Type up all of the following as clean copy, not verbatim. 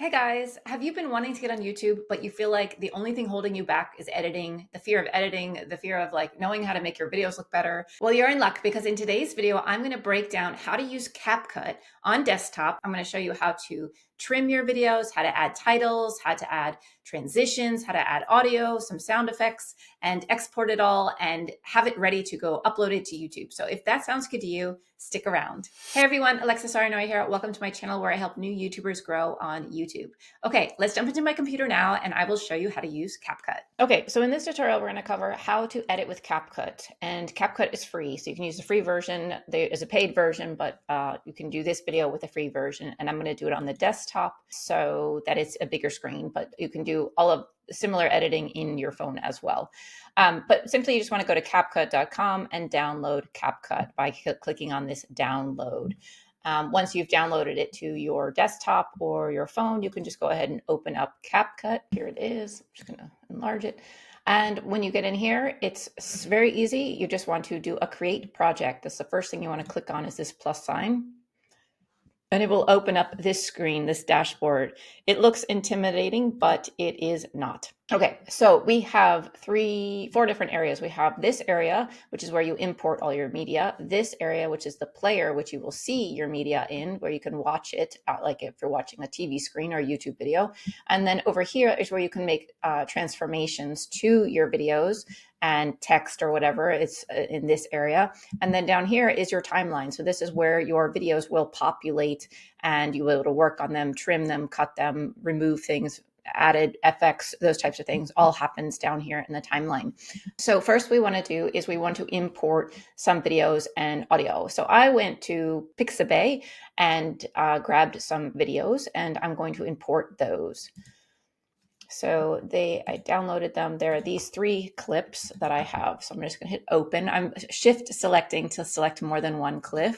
Hey guys, have you been wanting to get on YouTube, but you feel like the only thing holding you back is editing, the fear of like knowing how to make your videos look better? Well, you're in luck because in today's video, I'm going to break down how to use CapCut on desktop. I'm going to show you how to trim your videos, how to add titles, how to add transitions, how to add audio, some sound effects, and export it all and have it ready to go upload it to YouTube. So if that sounds good to you, stick around. Hey everyone, Alexis Arnoy here. Welcome to my channel where I help new YouTubers grow on YouTube. Okay, let's jump into my computer now and I will show you how to use CapCut. Okay, so in this tutorial, we're going to cover how to edit with CapCut. And CapCut is free, so you can use the free version. There is a paid version, but you can do this video with a free version. And I'm going to do it on the desktop so that it's a bigger screen, but you can do all of similar editing in your phone as well. But simply you just want to go to CapCut.com and download CapCut by clicking on this download. Once you've downloaded it to your desktop or your phone, you can just go ahead and open up CapCut. Here it is. I'm just going to enlarge it. And when you get in here, it's very easy. You just want to do a create project. That's the first thing you want to click on is this plus sign. And it will open up this screen, this dashboard. It looks intimidating, but it is not. Okay, so we have four different areas. We have this area, which is where you import all your media. This area, which is the player, which you will see your media in, where you can watch it, like if you're watching a TV screen or a YouTube video. And then over here is where you can make transformations to your videos and text or whatever. It's in this area. And then down here is your timeline. So this is where your videos will populate and you will be able to work on them, trim them, cut them, remove things, added FX, those types of things all happens down here in the timeline. So first we want to do is we want to import some videos and audio. So I went to Pixabay and grabbed some videos and I'm going to import those. So I downloaded them. There are these 3 clips that I have. So I'm just going to hit open. I'm shift selecting to select more than one clip.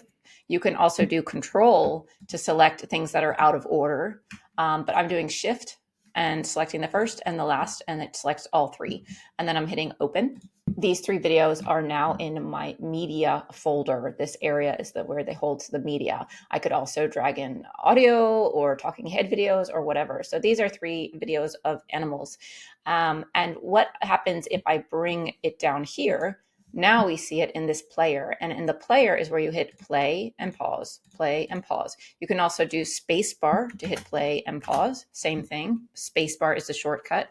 You can also do control to select things that are out of order. But I'm doing shift and selecting the first and the last, and it selects all 3. And then I'm hitting open. These 3 videos are now in my media folder. This area is where they hold the media. I could also drag in audio or talking head videos or whatever. So these are 3 videos of animals. And what happens if I bring it down here? Now we see it in this player, and in the player is where you hit play and pause, play and pause. You can also do spacebar to hit play and pause. Same thing. Spacebar is the shortcut.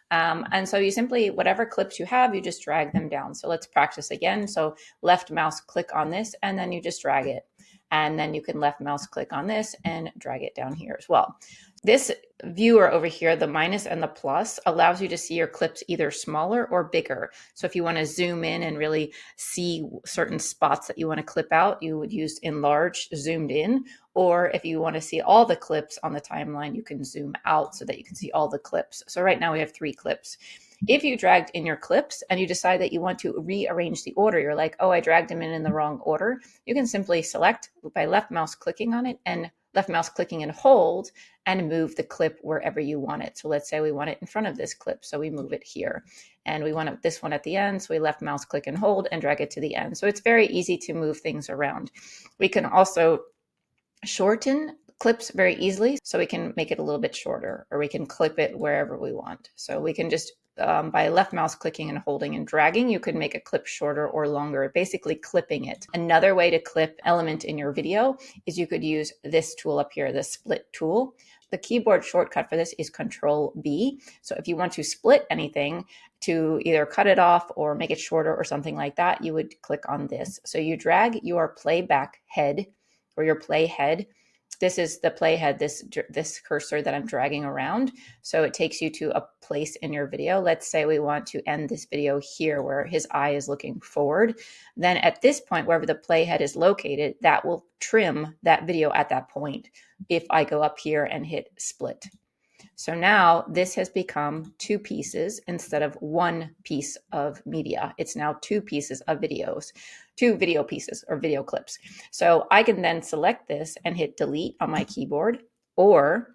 And so you simply, whatever clips you have, you just drag them down. So let's practice again. So left mouse click on this, and then you just drag it. And then you can left mouse click on this and drag it down here as well. This viewer over here, the minus and the plus, allows you to see your clips either smaller or bigger. So if you want to zoom in and really see certain spots that you want to clip out, you would use enlarge, zoomed in. Or if you want to see all the clips on the timeline, you can zoom out so that you can see all the clips. So right now we have 3 clips. If you dragged in your clips and you decide that you want to rearrange the order, you're like, oh, I dragged them in the wrong order, you can simply select by left mouse clicking on it and left mouse clicking and hold and move the clip wherever you want it. So let's say we want it in front of this clip. So we move it here and we want this one at the end. So we left mouse click and hold and drag it to the end. So it's very easy to move things around. We can also shorten clips very easily. So we can make it a little bit shorter or we can clip it wherever we want. So we can just by left mouse clicking and holding and dragging, you could make a clip shorter or longer, basically clipping it. Another way to clip element in your video is you could use this tool up here, the split tool. The keyboard shortcut for this is Control B. So if you want to split anything to either cut it off or make it shorter or something like that, you would click on this. So you drag your playback head or your play head. This is the playhead, this cursor that I'm dragging around. So it takes you to a place in your video. Let's say we want to end this video here where his eye is looking forward. Then at this point, wherever the playhead is located, that will trim that video at that point if I go up here and hit split. So now this has become 2 pieces instead of 1 piece of media. It's now 2 pieces of videos, 2 video pieces or video clips. So I can then select this and hit delete on my keyboard, or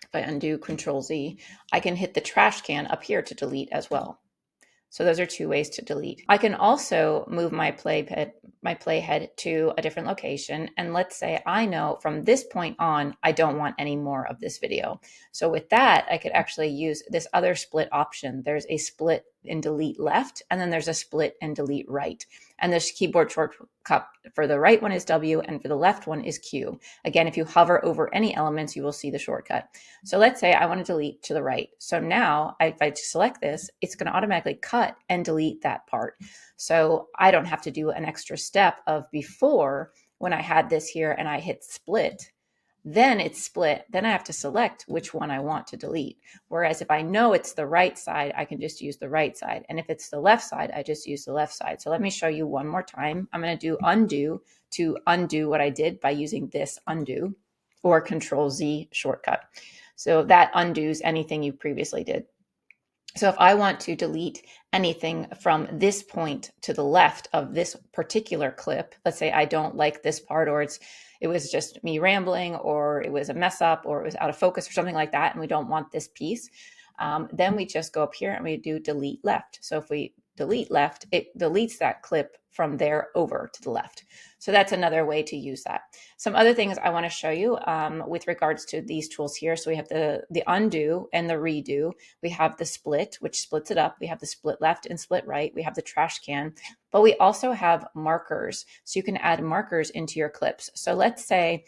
if I undo Control Z, I can hit the trash can up here to delete as well. So those are 2 ways to delete. I can also move my my playhead to a different location. And let's say I know from this point on, I don't want any more of this video. So with that, I could actually use this other split option. There's a split and delete left, and then there's a split and delete right. And this keyboard shortcut for the right one is W, and for the left one is Q. Again, if you hover over any elements, you will see the shortcut. So let's say I want to delete to the right. So now if I select this, it's going to automatically cut and delete that part. So I don't have to do an extra step of before when I had this here and I hit split, then it's split. Then I have to select which one I want to delete. Whereas if I know it's the right side, I can just use the right side. And if it's the left side, I just use the left side. So let me show you one more time. I'm going to do undo to undo what I did by using this undo or Control Z shortcut. So that undoes anything you previously did. So if I want to delete anything from this point to the left of this particular clip, let's say I don't like this part, or it was just me rambling, or it was a mess up, or it was out of focus or something like that, and we don't want this piece, then we just go up here and we do delete left. So if we delete left, it deletes that clip from there over to the left. So that's another way to use that. Some other things I want to show you with regards to these tools here. So we have the undo and the redo. We have the split, which splits it up. We have the split left and split right. We have the trash can, but we also have markers. So you can add markers into your clips. So let's say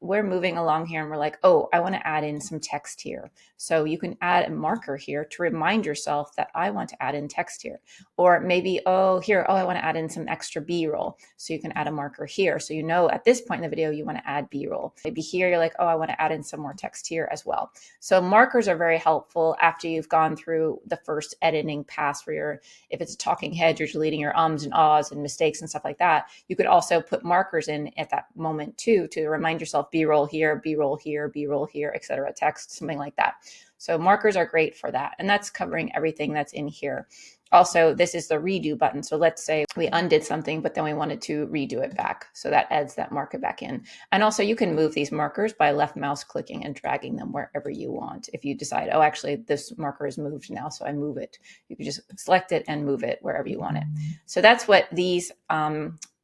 we're moving along here and we're like, oh, I want to add in some text here. So you can add a marker here to remind yourself that I want to add in text here. Or maybe, I want to add in some extra B-roll. So you can add a marker here. So you know at this point in the video, you want to add B-roll. Maybe here you're like, oh, I want to add in some more text here as well. So markers are very helpful after you've gone through the first editing pass where if it's a talking head, you're deleting your ums and ahs and mistakes and stuff like that. You could also put markers in at that moment too, to remind yourself B-roll here, B-roll here, B-roll here, etc. Text, something like that. So markers are great for that. And that's covering everything that's in here. Also, this is the redo button. So let's say we undid something, but then we wanted to redo it back. So that adds that marker back in. And also you can move these markers by left mouse clicking and dragging them wherever you want. If you decide, oh, actually this marker is moved now, so I move it. You can just select it and move it wherever you want it. So that's what these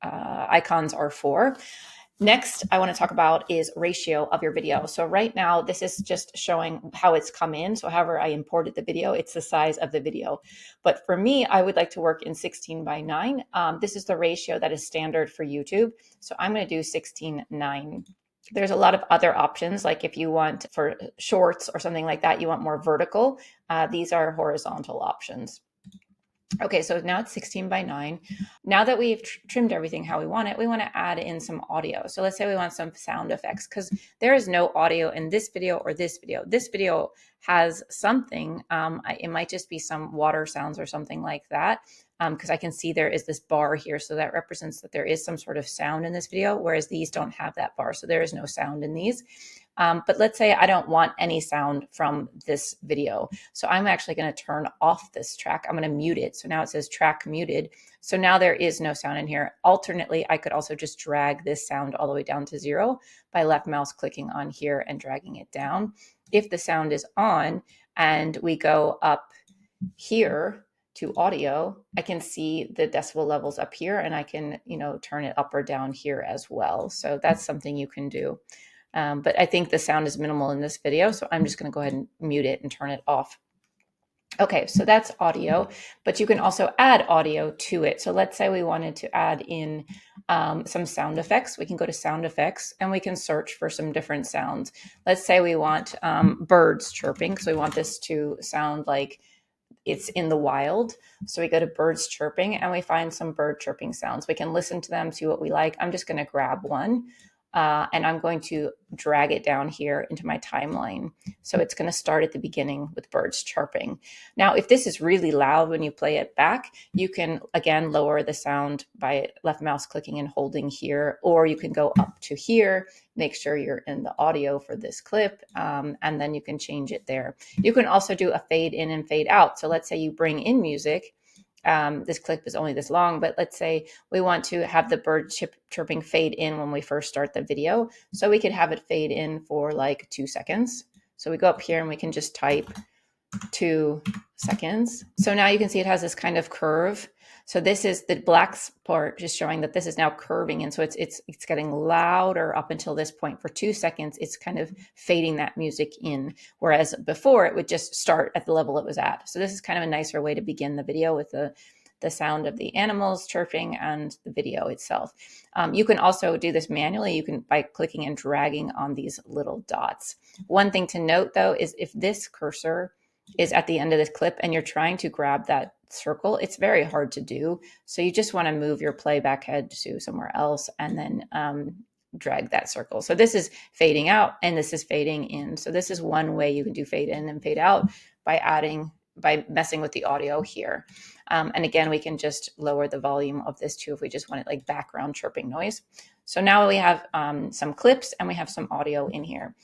icons are for. Next, I want to talk about is ratio of your video. So right now, this is just showing how it's come in. So however I imported the video, it's the size of the video. But for me, I would like to work in 16:9. This is the ratio that is standard for YouTube. So I'm going to do 16:9. There's a lot of other options, like if you want for shorts or something like that, you want more vertical. These are horizontal options. Okay, so now it's 16:9. Now that we've trimmed everything how we want it, we want to add in some audio. So let's say we want some sound effects, because there is no audio in this video or this video. This video has something. It might just be some water sounds or something like that, because I can see there is this bar here. So that represents that there is some sort of sound in this video, whereas these don't have that bar. So there is no sound in these. But let's say I don't want any sound from this video. So I'm actually going to turn off this track. I'm going to mute it. So now it says track muted. So now there is no sound in here. Alternately, I could also just drag this sound all the way down to 0 by left mouse clicking on here and dragging it down. If the sound is on and we go up here to audio, I can see the decibel levels up here, and I can, turn it up or down here as well. So that's something you can do. But I think the sound is minimal in this video, so I'm just going to go ahead and mute it and turn it off. Okay, so that's audio, but you can also add audio to it. So let's say we wanted to add in some sound effects. We can go to sound effects and we can search for some different sounds. Let's say we want birds chirping, because we want this to sound like it's in the wild. So we go to birds chirping and we find some bird chirping sounds. We can listen to them, see what we like. I'm just going to grab one. And I'm going to drag it down here into my timeline. So it's going to start at the beginning with birds chirping. Now, if this is really loud when you play it back, you can, again, lower the sound by left mouse clicking and holding here, or you can go up to here, make sure you're in the audio for this clip, and then you can change it there. You can also do a fade in and fade out. So let's say you bring in music. This clip is only this long, but let's say we want to have the bird chirping fade in when we first start the video. So we could have it fade in for like 2 seconds. So we go up here and we can just type 2 seconds. So now you can see it has this kind of curve. So this is the black part just showing that this is now curving. And so it's getting louder up until this point. For 2 seconds, it's kind of fading that music in. Whereas before it would just start at the level it was at. So this is kind of a nicer way to begin the video with the sound of the animals chirping and the video itself. You can also do this manually. You can by clicking and dragging on these little dots. One thing to note though is if this cursor is at the end of this clip and you're trying to grab that circle, it's very hard to do. So you just want to move your playback head to somewhere else and then drag that circle. So this is fading out and this is fading in. So this is one way you can do fade in and fade out by messing with the audio here. And again, we can just lower the volume of this too if we just want it like background chirping noise. So now we have some clips and we have some audio in here.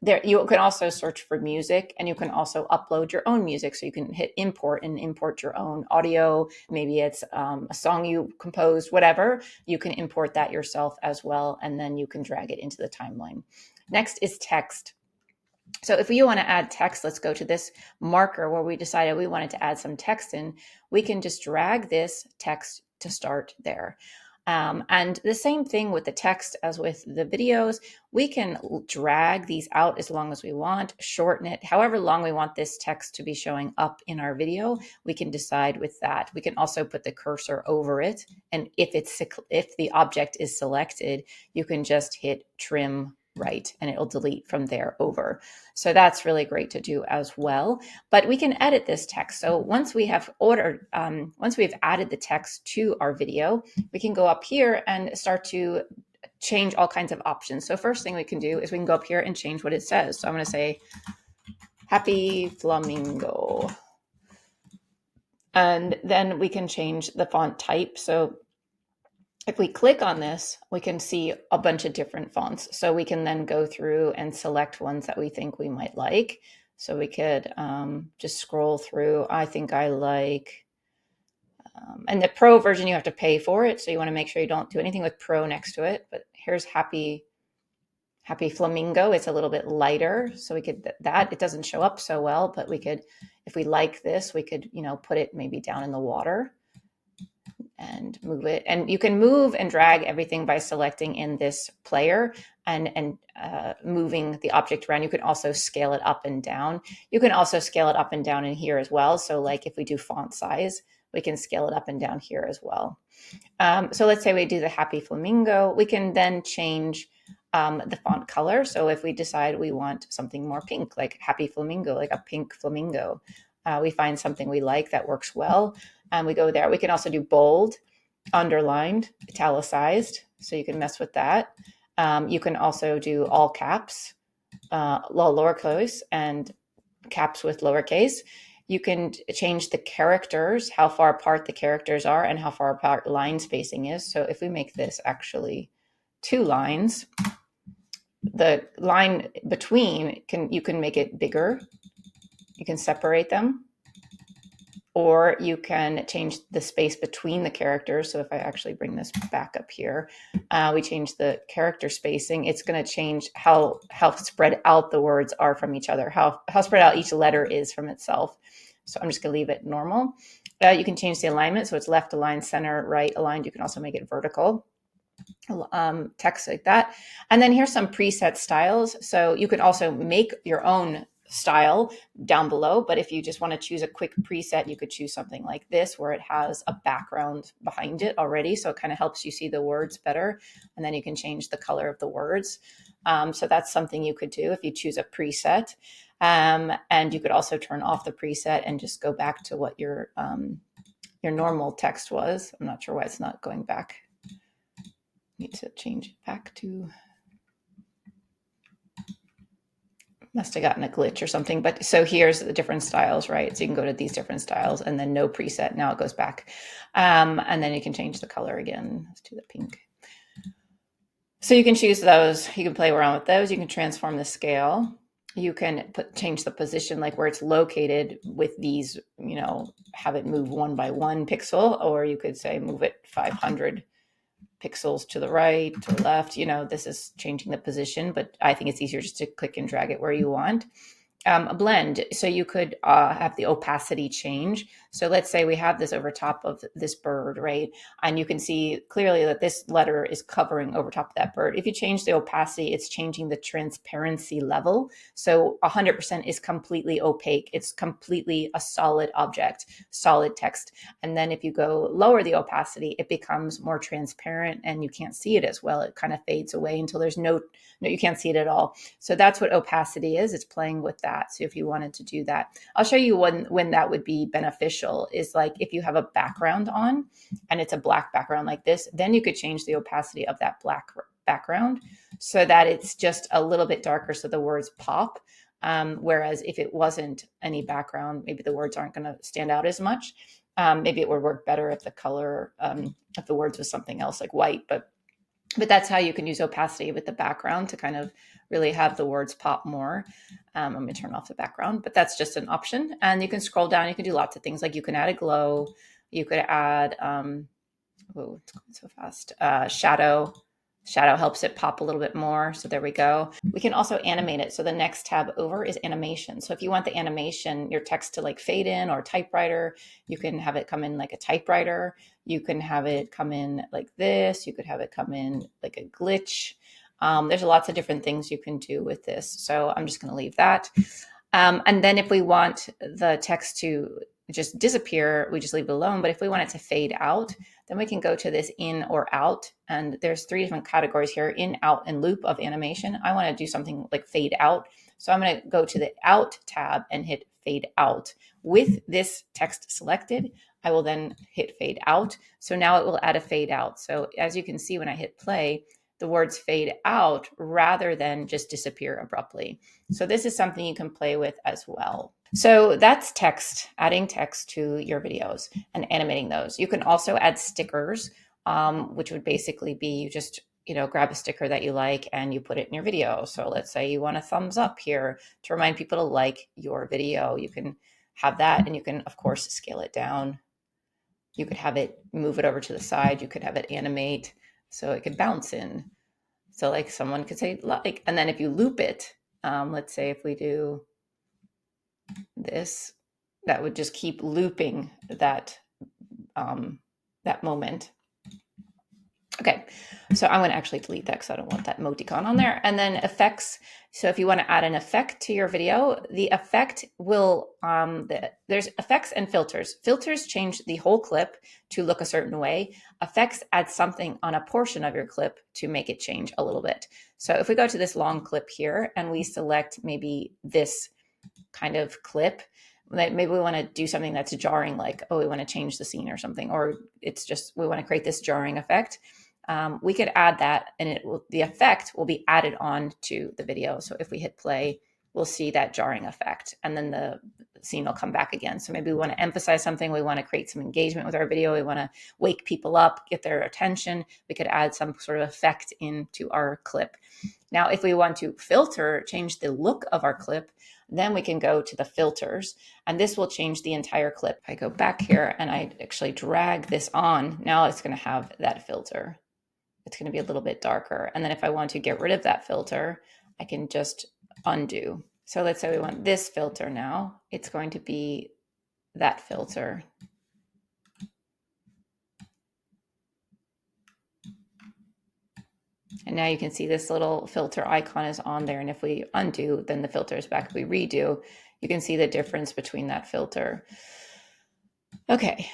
There, you can also search for music and you can also upload your own music. So you can hit import and import your own audio. Maybe it's a song you composed, whatever. You can import that yourself as well. And then you can drag it into the timeline. Next is text. So if you want to add text, let's go to this marker where we decided we wanted to add some text in. We can just drag this text to start there. And the same thing with the text as with the videos, we can drag these out as long as we want, shorten it, however long we want this text to be showing up in our video, we can decide with that. We can also put the cursor over it. And if the object is selected, you can just hit trim right and it'll delete from there over. So that's really great to do as well. But we can edit this text. So once we have once we've added the text to our video, we can go up here and start to change all kinds of options. So first thing we can do is we can go up here and change what it says. So I'm going to say happy flamingo. And then we can change the font type. So if we click on this, we can see a bunch of different fonts. So we can then go through and select ones that we think we might like. So we could just scroll through. I think I like, and the Pro version, you have to pay for it. So you want to make sure you don't do anything with Pro next to it. But here's Happy Flamingo. It's a little bit lighter. So we could, it doesn't show up so well, but we could, if we like this, we could, put it maybe down in the water and move it. And you can move and drag everything by selecting in this player and moving the object around. You can also scale it up and down. You can also scale it up and down in here as well. So like if we do font size, we can scale it up and down here as well. So let's say we do the Happy Flamingo. We can then change the font color. So if we decide we want something more pink, like Happy Flamingo, like a pink flamingo, we find something we like that works well. And we go there. We can also do bold, underlined, italicized. So you can mess with that. You can also do all caps, lowercase, and caps with lowercase. You can change the characters, how far apart the characters are and how far apart line spacing is. So if we make this actually 2 lines, the line between, you can make it bigger. You can separate them. Or you can change the space between the characters. So if I actually bring this back up here, we change the character spacing. It's going to change how spread out the words are from each other, how spread out each letter is from itself. So I'm just going to leave it normal. You can change the alignment. So it's left aligned, center, right aligned. You can also make it vertical. Text like that. And then here's some preset styles. So you can also make your own style down below, but if you just want to choose a quick preset, you could choose something like this where it has a background behind it already, so it kind of helps you see the words better, and then you can change the color of the words. So that's something you could do if you choose a preset, and you could also turn off the preset and just go back to what your normal text was. I'm not sure why it's not going back. Need to change it back to, must have gotten a glitch or something. But so here's the different styles, right? So you can go to these different styles and then no preset. Now it goes back. And then you can change the color again. Let's do the pink. So you can choose those. You can play around with those. You can transform the scale. You can change the position, like where it's located with these, have it move 1 by 1 pixel, or you could say move it 500 pixels to the right or left. This is changing the position, but I think it's easier just to click and drag it where you want. a blend. So you could have the opacity change. So let's say we have this over top of this bird, right? And you can see clearly that this letter is covering over top of that bird. If you change the opacity, it's changing the transparency level. So 100% is completely opaque. It's completely a solid object, solid text. And then if you go lower the opacity, it becomes more transparent and you can't see it as well. It kind of fades away until there's no, you can't see it at all. So that's what opacity is. It's playing with that. So if you wanted to do that, I'll show you when that would be beneficial is like if you have a background on and it's a black background like this, then you could change the opacity of that black background so that it's just a little bit darker so the words pop. Whereas if it wasn't any background, maybe the words aren't going to stand out as much. Maybe it would work better if the color, if the words was something else like white, but that's how you can use opacity with the background to kind of really have the words pop more. I'm going to turn off the background, but that's just an option. And you can scroll down. You can do lots of things. Like you can add a glow. You could add, oh, it's going so fast. Shadow. Shadow helps it pop a little bit more. So there we go. We can also animate it. So the next tab over is animation. So if you want the animation, your text to like fade in or typewriter, you can have it come in like a typewriter. You can have it come in like this. You could have it come in like a glitch. There's lots of different things you can do with this. So I'm just going to leave that. And then if we want the text to just disappear, we just leave it alone. But if we want it to fade out, then we can go to this in or out. And there's 3 different categories here, in, out, and loop of animation. I want to do something like fade out. So I'm going to go to the out tab and hit fade out. With this text selected, I will then hit fade out. So now it will add a fade out. So as you can see, when I hit play, the words fade out rather than just disappear abruptly. So this is something you can play with as well. So that's text, adding text to your videos and animating those. You can also add stickers, which would basically be you just, grab a sticker that you like and you put it in your video. So let's say you want a thumbs up here to remind people to like your video. You can have that and you can, of course, scale it down. You could have it move it over to the side. You could have it animate so it could bounce in. So like someone could say like, and then if you loop it, let's say if we do this, that would just keep looping that, that moment. Okay, so I'm going to actually delete that because I don't want that emoticon on there. And then effects. So if you want to add an effect to your video, the effect will, there's effects and filters. Filters change the whole clip to look a certain way. Effects add something on a portion of your clip to make it change a little bit. So if we go to this long clip here and we select maybe this kind of clip, maybe we want to do something that's jarring, like, oh, we want to change the scene or something, or it's just, we want to create this jarring effect. We could add that and the effect will be added on to the video. So if we hit play, we'll see that jarring effect and then the scene will come back again. So maybe we want to emphasize something. We want to create some engagement with our video. We want to wake people up, get their attention. We could add some sort of effect into our clip. Now, if we want to filter, change the look of our clip, then we can go to the filters and this will change the entire clip. I go back here and I actually drag this on. Now it's going to have that filter. It's going to be a little bit darker. And then if I want to get rid of that filter, I can just undo. So let's say we want this filter now. It's going to be that filter. And now you can see this little filter icon is on there. And if we undo, then the filter is back. If we redo, you can see the difference between that filter. Okay,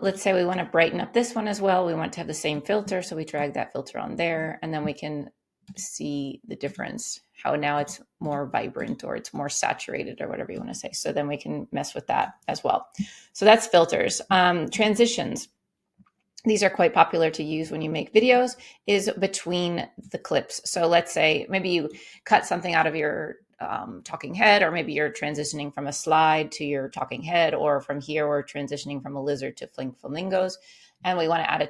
let's say we want to brighten up this one as well. We want to have the same filter. So we drag that filter on there and then we can see the difference, how now it's more vibrant or it's more saturated or whatever you want to say. So then we can mess with that as well. So that's filters. Transitions. These are quite popular to use when you make videos, is between the clips. So let's say maybe you cut something out of your talking head, or maybe you're transitioning from a slide to your talking head, or from here we're transitioning from a lizard to flamingos. And we want to add a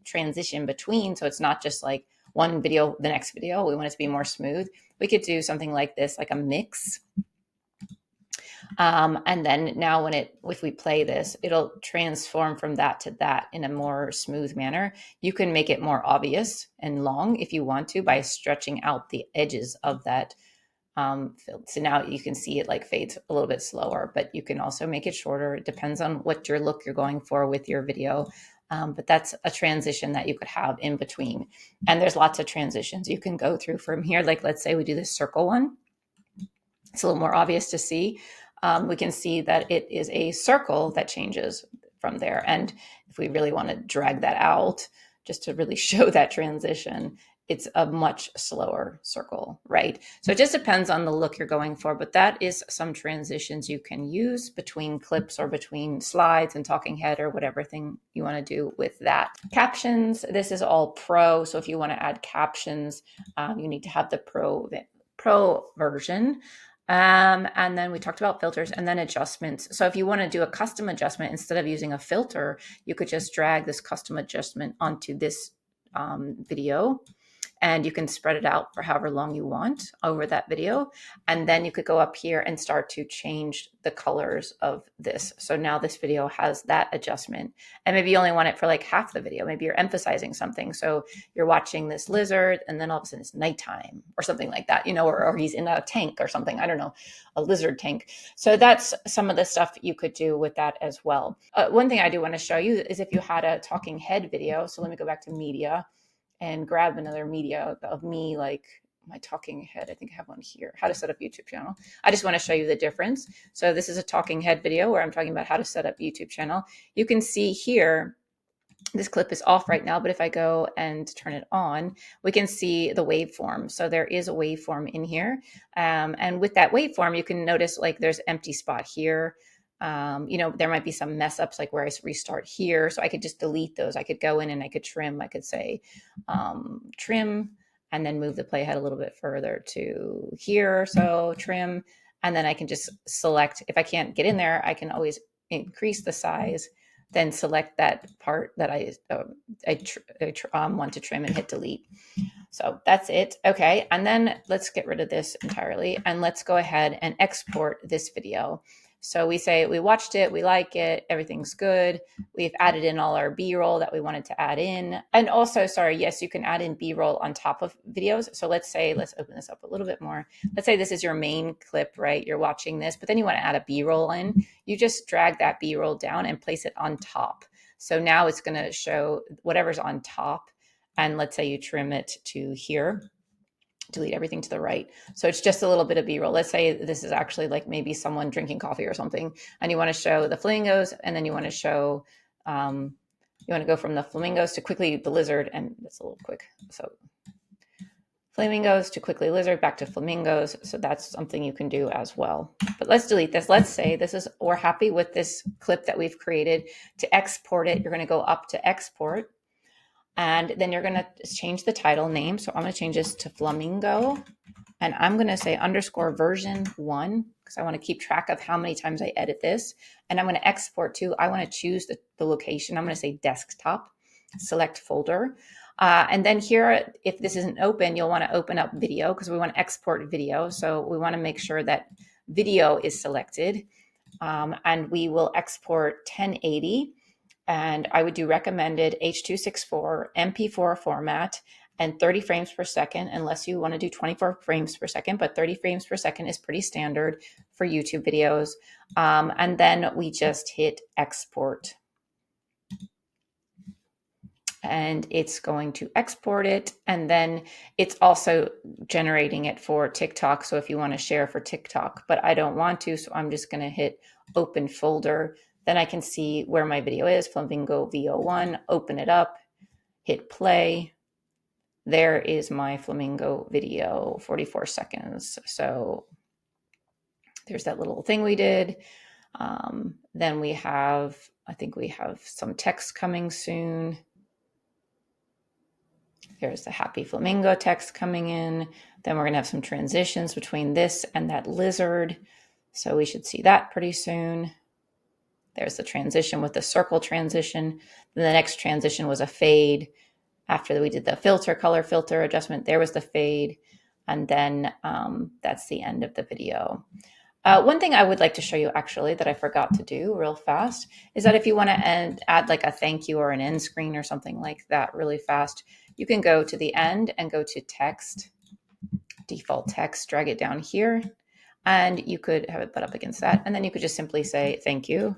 transition between. So it's not just like one video, the next video. We want it to be more smooth. We could do something like this, like a mix. And then now if we play this, it'll transform from that to that in a more smooth manner. You can make it more obvious and long if you want to by stretching out the edges of that So now you can see it like fades a little bit slower, but you can also make it shorter. It depends on what your look you're going for with your video. But that's a transition that you could have in between. And there's lots of transitions you can go through from here. Like, let's say we do this circle one. It's a little more obvious to see. We can see that it is a circle that changes from there. And if we really want to drag that out, just to really show that transition, it's a much slower circle, right? So it just depends on the look you're going for, but that is some transitions you can use between clips or between slides and talking head or whatever thing you want to do with that. Captions, this is all pro. So if you want to add captions, you need to have the pro version. And then we talked about filters and then adjustments. So if you want to do a custom adjustment, instead of using a filter, you could just drag this custom adjustment onto this video, and you can spread it out for however long you want over that video. And then you could go up here and start to change the colors of this. So now this video has that adjustment, and maybe you only want it for like half the video. Maybe you're emphasizing something. So you're watching this lizard and then all of a sudden it's nighttime or something like that, or he's in a tank or something. I don't know, a lizard tank. So that's some of the stuff you could do with that as well. One thing I do want to show you is if you had a talking head video. So let me go back to media and grab another media of me, like my talking head. I think I have one here, how to set up YouTube channel. I just want to show you the difference. So this is a talking head video where I'm talking about how to set up YouTube channel. You can see here, this clip is off right now, but if I go and turn it on, we can see the waveform. So there is a waveform in here. And with that waveform, you can notice like there's empty spot here. There might be some mess ups like where I restart here. So I could just delete those. I could go in and I could trim. I could say trim and then move the playhead a little bit further to here. So trim. And then I can just select, if I can't get in there, I can always increase the size, then select that part that I want to trim and hit delete. So that's it. Okay. And then let's get rid of this entirely and let's go ahead and export this video. So we say we watched it, we like it, everything's good. We've added in all our B-roll that we wanted to add in. And also, yes, you can add in B-roll on top of videos. So let's open this up a little bit more. Let's say this is your main clip, right? You're watching this, but then you want to add a B-roll in. You just drag that B-roll down and place it on top. So now it's going to show whatever's on top. And let's say you trim it to here. Delete everything to the right. So it's just a little bit of B-roll. Let's say this is actually like maybe someone drinking coffee or something, and you want to show the flamingos, and then you want to show, you want to go from the flamingos to quickly the lizard, and that's a little quick. So flamingos to quickly lizard, back to flamingos. So that's something you can do as well. But let's delete this. Let's say we're happy with this clip that we've created. To export it, you're going to go up to export. And then you're going to change the title name. So I'm going to change this to Flamingo. And I'm going to say _version1 because I want to keep track of how many times I edit this. And I'm going to export to, I want to choose the location. I'm going to say desktop, select folder. And then here, if this isn't open, you'll want to open up video because we want to export video. So we want to make sure that video is selected. And we will export 1080. And I would do recommended H.264 MP4 format and 30 frames per second, unless you want to do 24 frames per second, but 30 frames per second is pretty standard for YouTube videos. And then we just hit export. And it's going to export it. And then it's also generating it for TikTok. So if you want to share for TikTok, but I don't want to, so I'm just going to hit open folder. Then I can see where my video is, Flamingo VO1, open it up, hit play. There is my Flamingo video, 44 seconds. So there's that little thing we did. Then I think we have some text coming soon. There's the happy flamingo text coming in. Then we're going to have some transitions between this and that lizard. So we should see that pretty soon. There's the transition with the circle transition. Then the next transition was a fade. After we did the color filter adjustment, there was the fade. And then that's the end of the video. One thing I would like to show you actually that I forgot to do real fast is that if you want to add like a thank you or an end screen or something like that really fast, you can go to the end and go to text. default text, drag it down here, and you could have it put up against that. And then you could just simply say, thank you.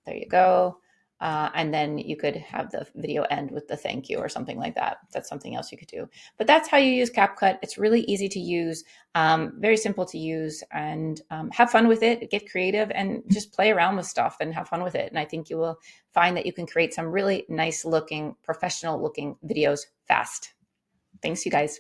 There you go. And then you could have the video end with the thank you or something like that. That's something else you could do. But that's how you use CapCut. It's really easy to use, very simple to use, and have fun with it. Get creative and just play around with stuff and have fun with it. And I think you will find that you can create some really nice looking, professional looking videos fast. Thanks, you guys.